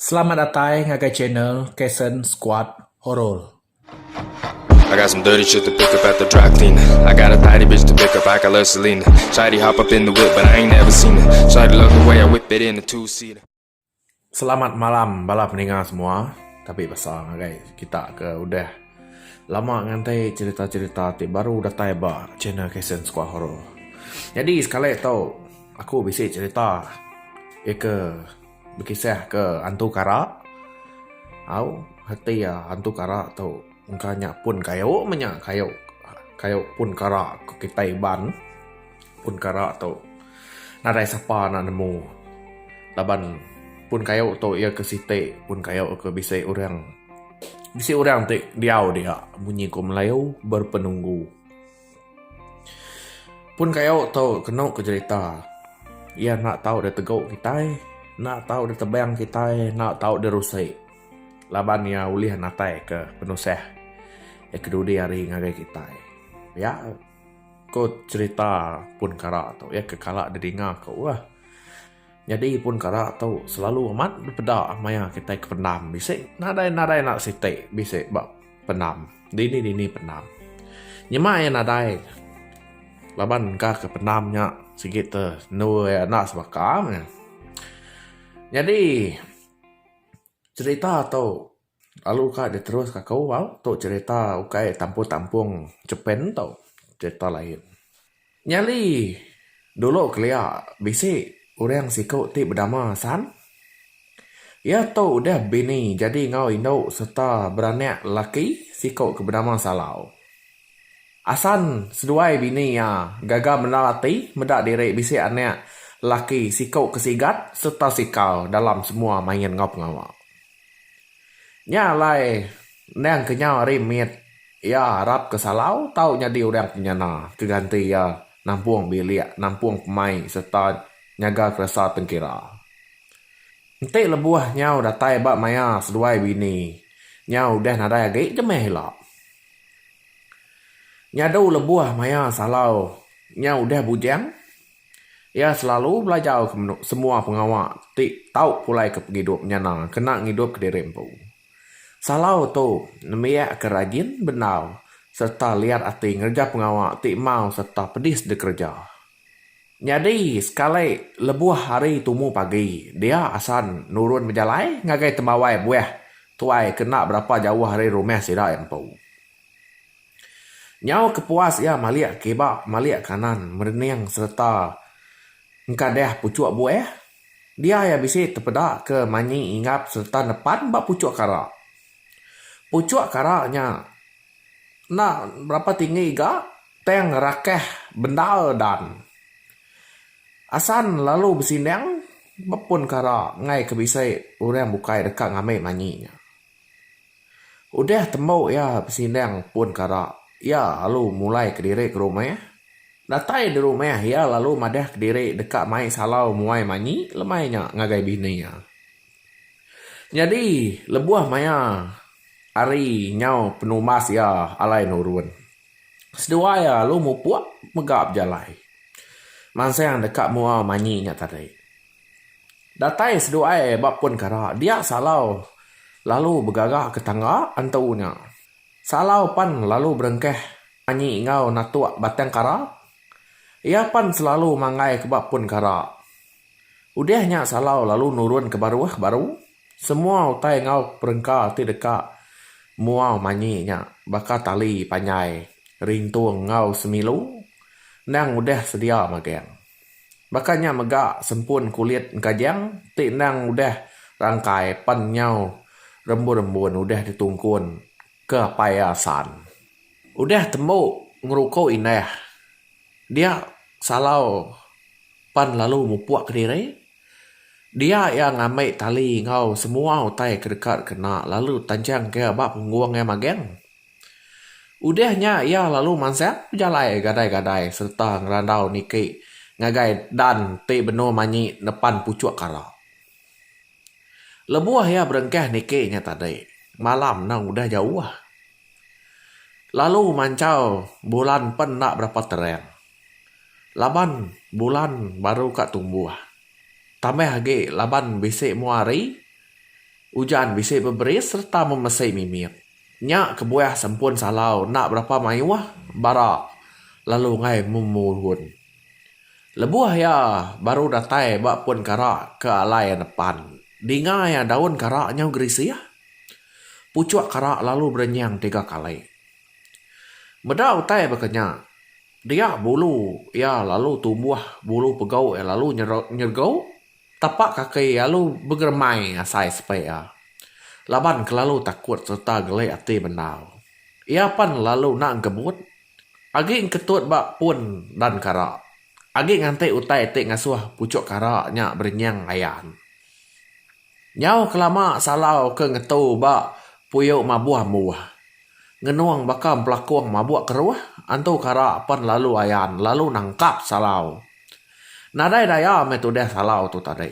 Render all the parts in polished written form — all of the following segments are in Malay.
Selamat datang ke channel Kasen Squad Horror. I got some dirty shit to pick up at the dry cleaner. I got a tidy bitch to pick up, I got love Selena. Shawty hop up in the whip, but I ain't never seen her. Shawty love the way I whip it in a two-seater. Selamat malam bala pendengar semua. Tapi pasal guys, kita udah lama ngantai cerita-cerita baru datang ba channel Kasen Squad Horror. Jadi sekali tahu aku bisa cerita berkisah ke hantu kara. Au hati ya hantu kara tahu ungkanya pun kayo pun kara ke kita iban pun kara tahu nadai sapa na nemu laban pun kayo tahu ia ke site pun kayo ke bisa orang diau dia bunyi ko Melayu berpenunggu pun kayo tahu kena ke cerita ia nak tahu dia teguk kita nak tahu dia tebang kita nak tahu dia rusai laban ya ulih natai ke penusah kedua hari ngagai kita ya ko cerita pun kara atau ya kekala dengar kau wah jadi pun kara atau selalu amat beda maya kita ke pendam bisa nadai nak site bisa bak pendam dini pendam nyema ya nadai laban ka ke pendamnya sikit no ya nak sebakam ya jadi cerita atau lalu kak dia terus kak kau tu cerita ukai tampung Jepun tau cerita lain. Nyali dulu kelia bisi orang sikau ti berdama san. Ya tau udah bini jadi ngau indau serta beranak laki sikau ke berdama salau. Asan seduai bini ya gagal menalati medak diri bisi anak laki sikau kesigat serta sikau dalam semua main ngau pengawal. Nya lai nang kenyau rimit ya harap ke salau tau nyadi orang penyana keganti ya nampung bilik nampung pemai serta nyaga kerasa tengkira. Nanti lebuah nyau datai bak maya seduai bini nyau dah nadai agak jemeh lah. Nyadu lebuah maya salau nyau dah bujang ya selalu belajar ke semua pengawak ti tau pulai ke hidup nyana kena ngidup ke dirempu. Salau tu nemiak kerajin benau serta lihat ati ngerja pengawak ti mau serta pedis de kerja. Jadi sekali lebuah hari tumu pagi dia asan nurun berjalai ngagai temawai buah tuai kena berapa jauh hari rumah sida empu. Nyau kepuas ya maliak kebak maliak kanan mereniang serta ngkadeh pucuk buah dia ya bisa terpedak ke manyi ingap serta nepan bak pucuk kara. Pucuk karaknya nak berapa tinggi ga teng rakeh bendal dan asan lalu bersinang bepun kara ngai kebisai orang bukai dekat ngamai manyinya udah tembau ya bersinang pun kara ya lalu mulai ke diri ke rumah datai di rumah ya lalu madah ke diri dekat mai salau muai manyi lemainya ngagai bininya jadi lebuah maya hari nyau penumas ya alai nurun. Sedua ya lu mu puak megap jalai. Masa yang dekat mua manyinya tadi. Datai sedua bab pun kara dia salau lalu bergagak ke tangga antunya. Salau pan lalu berengkeh manyi ngau natuak batang kara. Ia pan selalu mangai ke bab pun kara. Udahnya salau lalu nurun ke baru. Semua utai ngau perengka ti dekat muau manyinya bakal tali panjai ring tuang ngau semilu nang udah sedia mageng bakanya megak sempun kulit kajang ti nang udah rangkai pan nyau rembun udah ditungkun ke payasan udah temu ngeruko indah dia salau pan lalu mupuak ke diri dia yang ngamai tali ngau semua utai kedekat kena lalu tanjang ke bak pengguang yang mageng. Udahnya ia lalu mansak jalai gadai-gadai serta ngerandau niki ngagai dan ti beno manyi depan pucuk kara. Lebuah ya berengkeh nikinya tadi. Malam nang udah jauh. Lalu mancau bulan pen nak berapa terang. Laban bulan baru kat tumbuh. Tambah lagi laban bisik muari Hujan bisik berberis serta memesai mimir. Nyak kebuah sempun salau nak berapa mayuah barak lalu ngai mumurhun. Lebuah ya baru datai bak pun karak ke alai depan. Dinga ya daun karaknya gerisi ya. Pucuk karak lalu berenyang 3 kali. Meda utai berkenyak. Dia bulu ya lalu tumbuh bulu pegau ya lalu nyergau. Tapak kaki lalu bergermai asai sepaya. Laban kelalu takut serta gelai hati bendau. Ia pan lalu nak gebut. Agi ketut bak pun dan karak. Agi ngantai utai tik ngasuh pucuk karaknya berenyang ayan. Nyau kelama salau ke ngetu bak puyuk mabuah muah. Ngenuang bakam pelakung mabuak keruah. Antu karak pan lalu ayan lalu nangkap salau. Nadai daya metu deh salau tu tadi.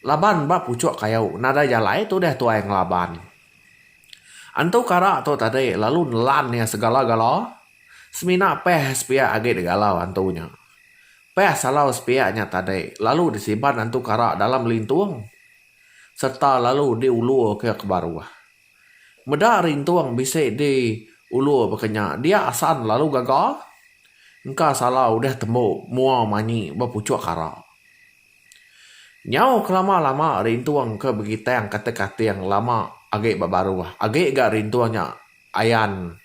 Laban bak pucuk kayau. Nada jalai tu deh tuai ngelaban. Antu karak tu tadi lalu nelan ya segala-gala. Semina peh sepia agak galau antunya. Peh salau sepianya tadi. Lalu disimpan antu karak dalam lintuang. Serta lalu diulur ke kebaruah. Meda rintuang bisik diulur berkenyak. Dia asan lalu gagal. Engkau salau dah tembuk mua manyi berpucuk karak. Nyau kelama-lama rintuang ke begitang kata-kata yang lama agak berbaruah. Agak gak rintuangnya ayan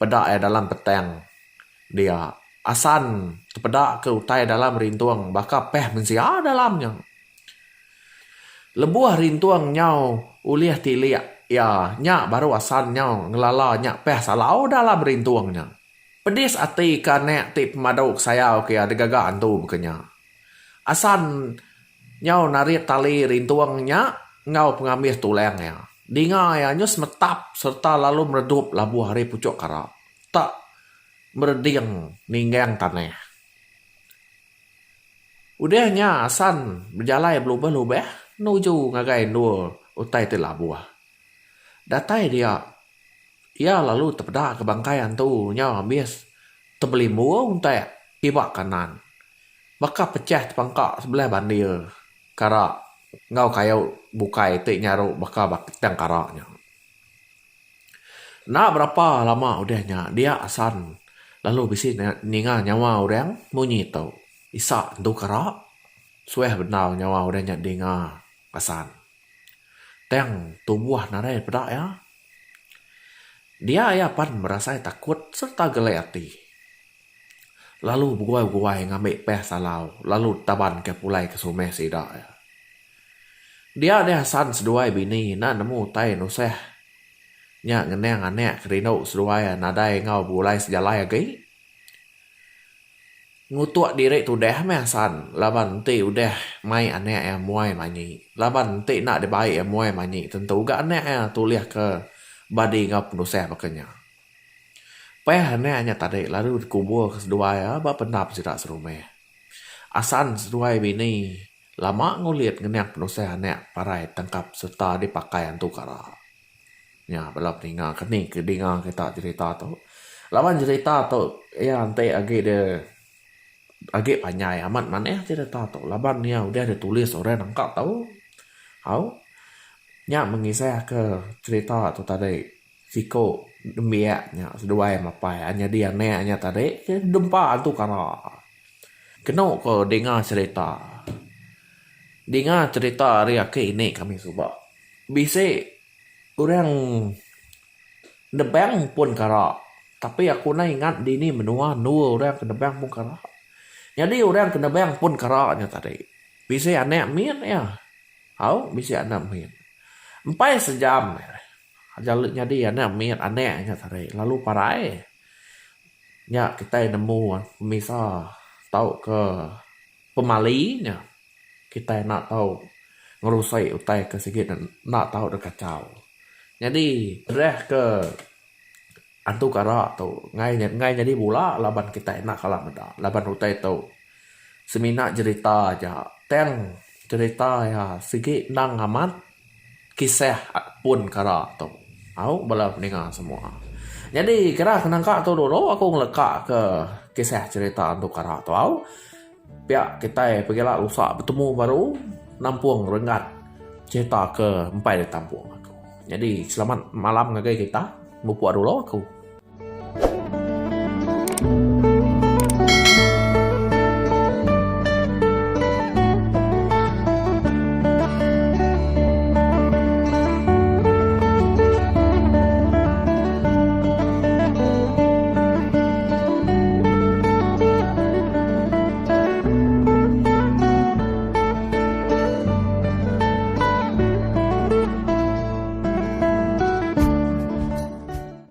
pedak dalam petang. Dia asan terpedak ke utai dalam rintuang bakal peh mensia dalamnya. Lebuah rintuang nyau uliah tiliak. Ya, nyak baru asan nyau ngelala nyak peh salau dalam rintuangnya. Pedis hati kanek tip pemaduk saya ke ada gagak antu bekenya. Asan nyau narik tali rintuangnya ngau pengambil tulangnya. Dinga ya nyus metap serta lalu meredup labu hari pucuk karak. Tak mereding ninggang tanah. Udahnya asan berjalai berlubah-lubah nuju ngagai dua utai te labuah. Datai dia. Ya lalu terpedak ke bangkaian tu nyau habis terbeli mua untai kibak kanan. Maka pecah pangkak sebelah bandir. Karak ngau kayau bukai tik nyaru bakal bakitang karaknya. Nak berapa lama udahnya dia asan. Lalu bisi ninga nyawa orang munyi tau. Isa tu karak. Sueh benar nyawa orangnya dengar asan. Teng tubuh narai pedak ya. Dia ya pan merasa takut serta gelai hati. Lalu buai-buai ngambil peh salau. Lalu taban ke pulai ke sumeh sidak ya. Dia ada Hasan seduai bini. Nak nemu tai nuseh. Nyak ngeneng anek kerino seduai. Nadai ngau bulai sejalai lagi. Ngutuk diri tu deh me Hasan. Laban nanti udah mai anek yang muai manyi. Laban nanti nak dibaik yang muai manyi. Tentu gak anek yang tuliah ke badi ngau penuseh pakenya. Peh aneknya tadi. Lalu dikubur ke seduai ya. Bak pendap sidak serumeh. Hasan seduai bini. Lama ngulit ngenyak penusih anak parai tangkap serta dipakai antu karak. Ya, belum tinggal kening ke dengar kita cerita tu. Lawan cerita tu, ya nanti agak panjang amat mana cerita tu. Lawan ya udah ditulis orang nangkap tahu. Tahu? Ya mengisah ke cerita tu tadi. Siko demiaknya seduai mapai. Hanya dia neknya tadi. Dempa antu karak. Kenapa kau dengar cerita? Dengar cerita hari ke ini kami cuba. Bisa orang nebang pun karak. Tapi aku nak ingat di ni menua orang kena nebang pun karak. Jadi orang kena nebang pun karaknya tadi. Bisa anak min ya. Tahu? Bisa anak min. 4 sejam. Jalurnya dia anak min anaknya tadi. Lalu parai. Ya kita nemu misal tahu ke pemalinya. Kita nak tahu ngerusai utai ke sikit dan nak tahu dah kacau. Jadi dah ke antu karak tu ngai jadi pula laban kita nak kalah benda. Laban utai tu semina cerita aja. Teng cerita ya sikit nang amat kisah pun karak tu. Aku belum dengar semua. Jadi kira kenangka tu dulu aku ngelekak ke kisah cerita antu karak tu. Aku pihak kita pergilah lusa bertemu baru nampung rengat cerita ke empat dia tampung aku. Jadi selamat malam ngagai kita. Buat dulu aku.